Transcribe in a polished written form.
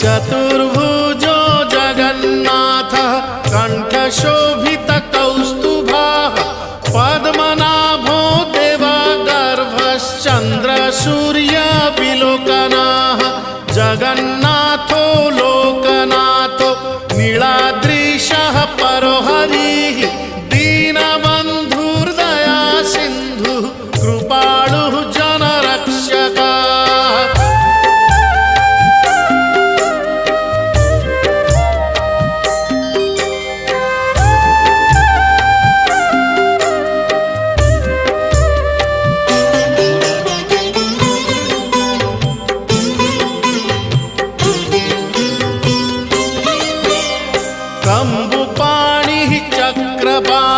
चतुर्भुजो जगन्नाथः कण्ठशोभितकौस्तुभः पद्मनाभो देवगर्भश्चन्द्रसूर्यविलोकनः जगन्नाथो लोकनाथो नीलाद्रीशः परो हरिः दीनबन्धुर्दया सिन्धुः कृपालुः जनरक्षकः। कम्बुपाणिः चक्रपाणिः